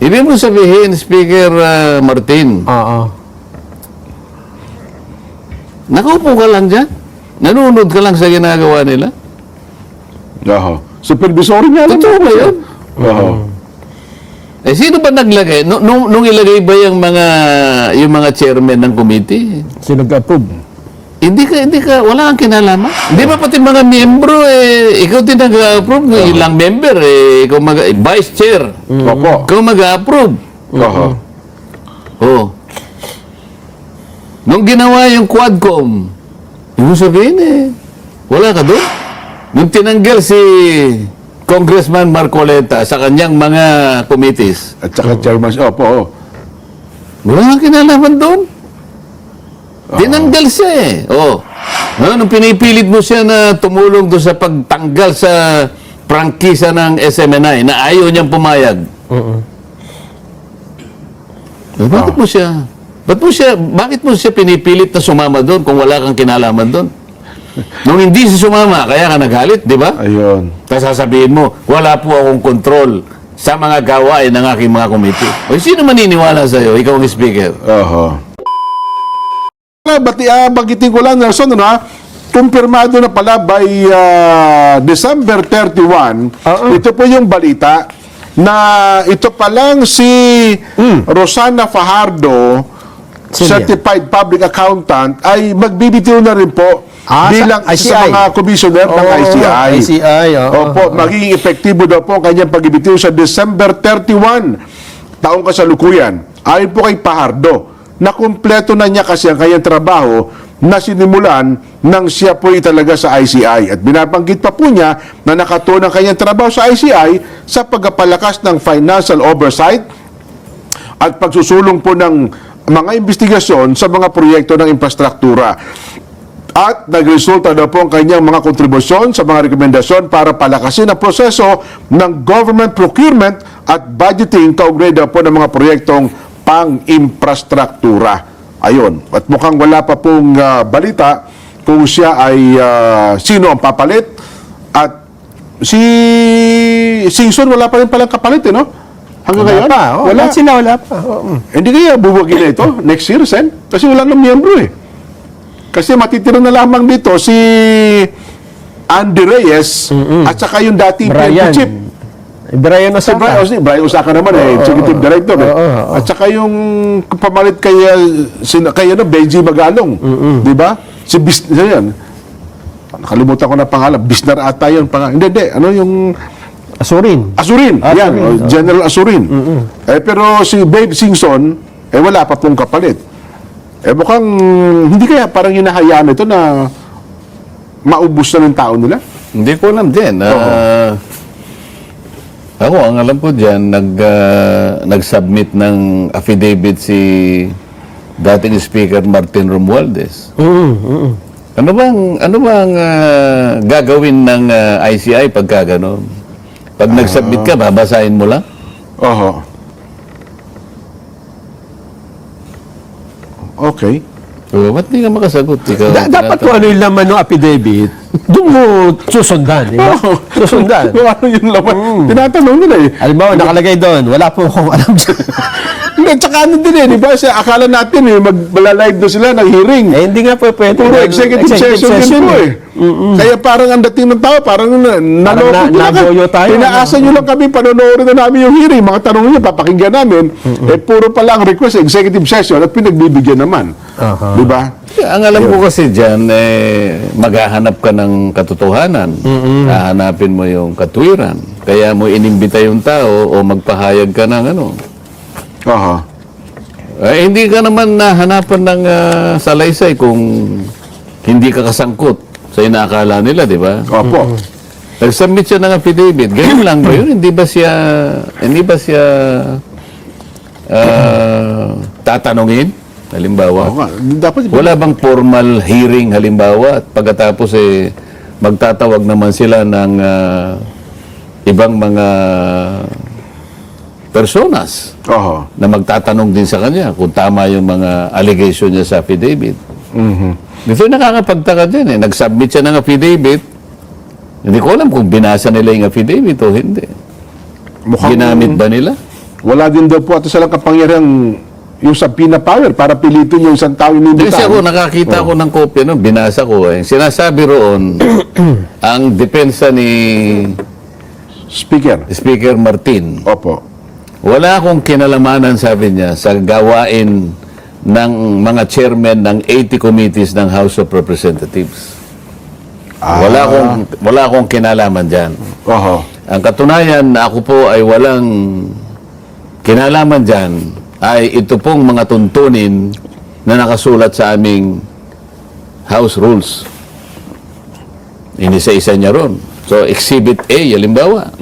Ibig mo sabihin, Speaker Martin, nakaupo ka lang dyan? Nanonood ka lang sa ginagawa nila? Oho. Supervisory nga lang. Totoo ba yun? Oho. Eh, sino ba naglagay? Nung ilagay ba yung mga chairman ng committee? Sino nag-approve? Hindi ka, wala kang kinalaman. Hindi ba pati mga miyembro, ikaw din nag-approve, ilang member, ikaw vice chair. Opo. Ikaw mag-approve. Oho. Oh. Nung ginawa yung Quadcom, yung sabihin wala ka doon. Nung tinanggal si Congressman Marcoleta sa kanyang mga committees, At saka chairman, opo. wala kang kinalaman doon. Tinanggal siya Oh. Nung pinipilit mo siya na tumulong doon sa pagtanggal sa prangkisa ng SMNI na ayaw niyang pumayag. Bakit mo siya pinipilit na sumama doon kung wala kang kinalaman doon? Nung hindi siya sumama, kaya ka nagalit, di ba? Ayun. Tapos sasabihin mo, wala po akong kontrol sa mga gawain ng aking mga committee. O sino maniniwala sa'yo? Ikaw ang speaker. Oho. Bagitin ko lang, Nelson, kumpirmado na pala by December 31, ito po yung balita na ito pa lang si Rosana Fajardo, Certified Public Accountant, ay magbibitiw na rin po bilang sa mga commissioner ng ICI. Opo, magiging epektibo daw po ang kanyang pagbibitiw sa December 31, taong kasalukuyan. Ayon po kay Fajardo, na kumpleto na niya kasi ang kanyang trabaho na sinimulan nang siya po talaga sa ICI. At binabanggit pa po niya na nakatuon ang kanyang trabaho sa ICI sa pagpapalakas ng financial oversight at pagsusulong po ng mga investigasyon sa mga proyekto ng infrastruktura. At nagresulta na po ang kanyang mga kontribusyon sa mga rekomendasyon para palakasin ang proseso ng government procurement at budgeting kaugnay daw po ng mga proyektong pang-infrastruktura. Ayun. At mukhang wala pa pong balita kung siya ay sino ang papalit. At si Singson wala pa rin palang kapalit, no? Hanggang ngayon? Wala sila, wala pa. Hindi kaya bubuwagin na ito next year, Sen? Kasi wala nang miyembro Kasi matitira na lamang dito si Andy Reyes at saka yung dating PNP chief. Brian Osaka. Brian Osaka naman executive director At saka yung pamalit kay Benji Magalong, di ba? Si yan. Nakalimutan ko na pangalan. Bisnar ata yun pangalan. Hindi. Ano yung Asurin. Yan. General Asurin. Pero si Babe Singson, wala pa pong kapalit. Mukhang hindi kaya parang hinahayaan ito na maubos na ng tao nila? Hindi ko alam din. Ako, ang alam ko dyan, nag-submit ng affidavit si dating Speaker Martin Romualdez. Ano bang gagawin ng ICI pagka gano'n? Pag nag-submit ka, babasahin mo lang? Oho. Okay. Ba't hindi ka makasagot? Dapat kung ano yung laman ng affidavit, doon mo susundan, di ba? Susundan. Kung ano yung laman. Tinatanong nila Halimbawa, nakalagay doon, wala po akong alam dyan. Hindi, tsaka ano din di ba? Akala natin maglalive doon sila ng hearing. Hindi nga po pwede. Puro executive session din po Kaya parang ang dating ng tao, parang naloko nyo lang. Pinaasa nyo lang kami, panonoorin na namin yung hearing. Mga tanong nyo, papakinggan namin. Puro pala ang request, executive session at pinagbibigyan naman. Di ba? Ang alam ko kasi dyan, maghahanap ka ng katotohanan. Hahanapin mo yung katwiran. Kaya mo inimbita yung tao o magpahayag ka ng ano. Hindi ka naman nahanapan ng salaysay kung hindi ka kasangkot sa inaakala nila, di ba? Opo. Nag-submit siya ng affidavit. Ganyan lang ba yun? Hindi ba siya tatanungin? Halimbawa. Wala bang formal hearing halimbawa at pagkatapos magtatawag naman sila ng ibang mga personas na magtatanong din sa kanya kung tama yung mga allegation niya sa affidavit. Dito nakakapagtaka dyan Nag-submit siya ng affidavit. Hindi ko alam kung binasa nila yung affidavit o hindi. Ginamit ba nila? Wala din daw po ata silang kapangyarihang yung subpoena power para pilitin yung isang tao yung Kasi ako, inimbitahan. nakakita ko ng kopya nun, binasa ko eh. Sinasabi roon, ang depensa ni Speaker Martin, Opo. wala akong kinalamanan, sabi niya, sa gawain ng mga chairman ng 80 committees ng House of Representatives. Wala akong kinalaman diyan. Oho. Ang katunayan na ako po ay walang kinalaman diyan ay ito pong mga tuntunin na nakasulat sa aming House Rules. Inisa-isa niya ron. So, Exhibit A, halimbawa.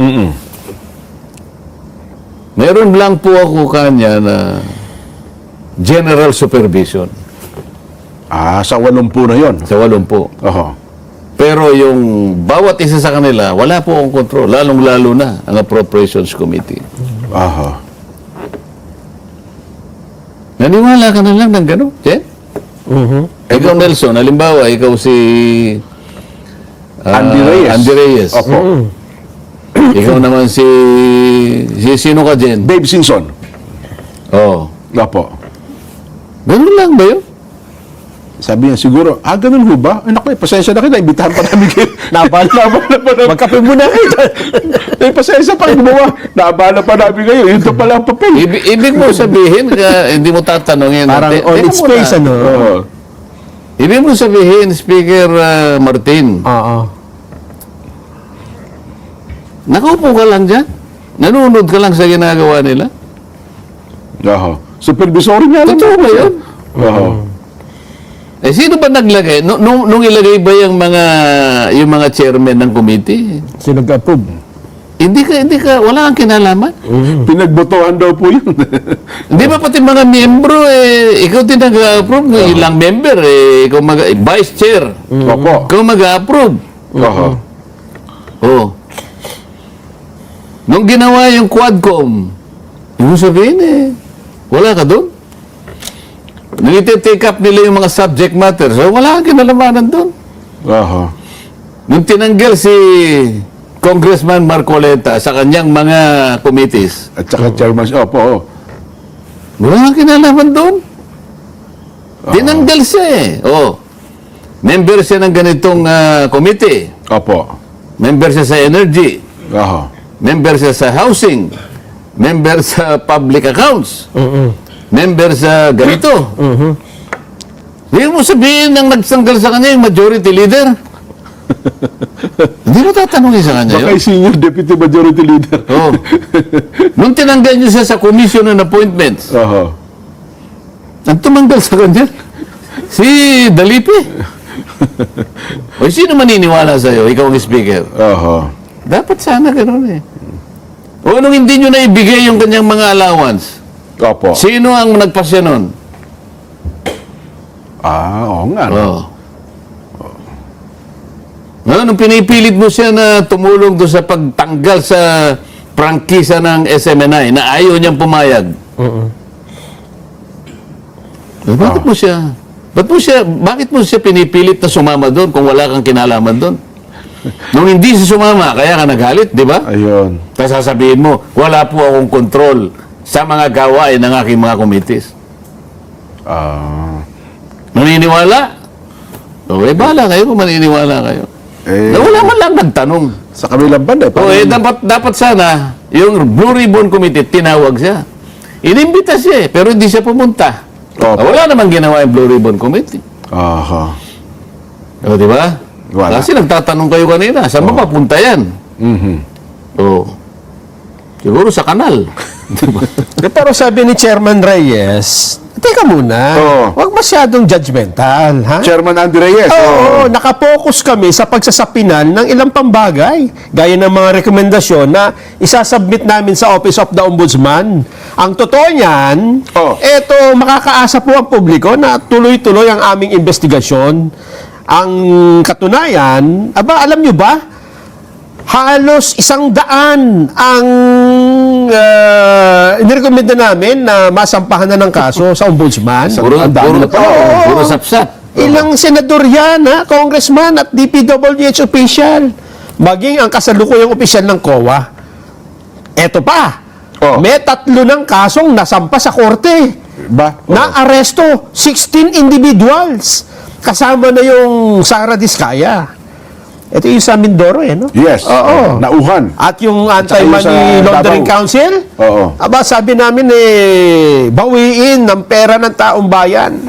Meron lang po ako kanya na general supervision Sa 80 na yon. sa 80. Oho. Pero yung bawat isa sa kanila, wala po akong kontrol. Lalong-lalo na ang Appropriations Committee. Oho. Naniwala ka na lang ng gano'n, Jen? Ikaw, Nelson, halimbawa, ikaw si Andy Reyes. Andy Reyes. Opo. Ikaw naman si sino ka, Jen? Dave Simpson. Oh. Opo. Ganun lang ba yun? Sabi niya, siguro, ganun ho ba? Ay, naku, pasensya na kita, imbitahan pa namin kayo. Naabala pa namin. Magkape muna kayo. Pasensya pa, gumawa. Naabala pa namin kayo. Ito pala ang papel. Ibig mo sabihin, hindi mo tatanungin. Parang Te- on teka its muna. face, ano? Oo. Ibig mo sabihin, Speaker Martin, Oo. nakaupo ka lang dyan? Nanonood ka lang sa ginagawa nila? Oho. Supervisory nga lang. Totoo ba yun? Oho. Eh, sino ba naglagay? Nung ilagay ba yung mga chairman ng committee? Sino nag-approve? Hindi ka, wala kang kinalaman. Pinagbotohan daw po yun. Hindi ba pati mga miyembro, ikaw din nag-approve, ilang member, ikaw vice chair, Opo. ikaw mag-approve. Oho. Oh. Nung ginawa yung Quadcom, yung sabihin wala ka doon. Nag-take up nila yung mga subject matter, so wala kang kinalamanan doon. Oho. Nung tinanggal si Congressman Marcoleta sa kanyang mga committees, At saka chairman siya. Opo. wala kang kinalaman doon. Tinanggal siya Oh. Member siya ng ganitong committee. Opo. Member siya sa energy. Oho. Member siya sa housing. Member sa public accounts. Member sa ganito. Hindi mo sabihin nang nagsanggal sa kanya yung majority leader. Hindi mo tatanungin sa kanya Baka yun. yung senior deputy majority leader. Oh. Nung tinanggal niyo siya sa commission on appointments, Oho. ang tumanggal sa kanya, si Dalipi. O sino maniniwala sa'yo? Ikaw ang speaker. Oho. Dapat sana gano'n O nung hindi nyo na ibigay yung kanyang mga allowance, Opo. sino ang nagpasya nun? Oo nga. No? Oh. Nung pinipilit mo siya na tumulong doon sa pagtanggal sa prangkisa ng SMNI na ayaw niyang pumayag. Bakit mo siya pinipilit na sumama doon kung wala kang kinalaman doon? Nung hindi siya sumama, kaya ka nagalit, di ba? Ayun. Tapos sasabihin mo, wala po akong kontrol sa mga gawain ng aking mga committees. Naniniwala? O, bahala kayo kung maniniwala kayo. Na wala man lang nagtanong. Sa kabilang banda. Dapat sana, yung Blue Ribbon Committee, tinawag siya. Inimbita siya pero hindi siya pumunta. Opo. Wala namang ginawa yung Blue Ribbon Committee. Aha. O, di ba? Wala. Kasi nagtatanong kayo kanina, saan ba papunta yan? O, siguro sa kanal. Pero sabi ni Chairman Reyes, teka muna, huwag masyadong judgmental, ha? Chairman Andy Reyes. Oo, nakapokus kami sa pagsasapinan ng ilang pambagay. Gaya ng mga rekomendasyon na isasubmit namin sa Office of the Ombudsman. Ang totoo niyan, eto, makakaasa po ang publiko na tuloy-tuloy ang aming investigasyon. Ang katunayan, alam nyo ba, halos 100 ang inirekomenda namin na masampahan na ng kaso sa ombudsman. Puro sapsap. Ilang senador yan, congressman at DPWH official. Maging ang kasalukuyang opisyal ng COA. Eto pa, Oh. May 3 ng kasong nasampa sa korte. Ba? Na aresto 16 individuals. Kasama na yung Sara Diskaya. Ito yung sa Mindoro, no? Yes. Oo. Nauhan. At yung At saka Anti-Money yung sa Laundering Davao. Council, Oo. aba, sabi namin bawiin ng pera ng taong bayan.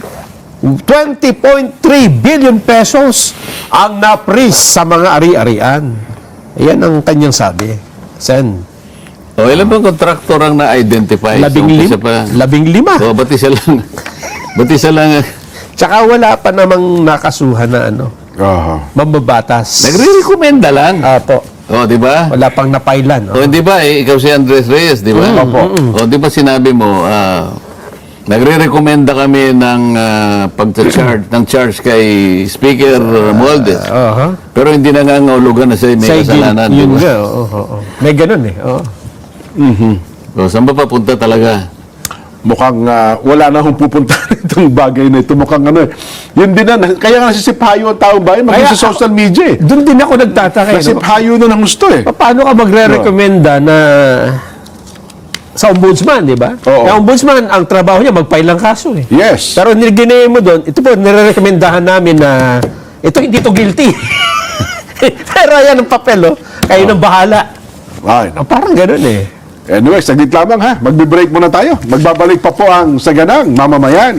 20.3 billion pesos ang na-freeze sa mga ari-arian. Yan ang kanyang sabi. Sen, O, ilan bang kontraktor ang na-identify? 15. O, ba't isa lang? Ba't isa lang? Tsaka wala pa namang nakasuhan na Aha. mambabatas. Nagre-recommenda lang. Apo. O, di ba? Wala pang napailan. O, di ba? Ikaw si Andres Reyes, di ba? Opo. O, di ba sinabi mo, nagre-recommenda kami ng charge kay Speaker Romualdez. Aha. Pero hindi nangangahulugan na siya may kasalanan, di Yun ba? nga, oo. May ganun oo. O, saan ba papunta talaga? Mukhang wala na akong pupunta itong bagay na ito. Mukhang yun din na. Kaya nga nasisiphayo ang taong bayan, maging Kaya sa social media. Doon din ako nagtataka. Nasiphayo na ng gusto eh. Paano ka magre-recommenda na sa ombudsman, di ba? Oo. Yung ombudsman, ang trabaho niya, mag-file ng kaso eh. Yes. Pero nilagay mo doon, ito po, nire-recomendahan namin na ito, hindi to guilty. Pero yan ang papel, kayo nang bahala. Ay, Parang ganun eh. anyway, saglit lamang ha. Magbe-break muna tayo. Magbabalik pa po ang Saganang Mamamayan.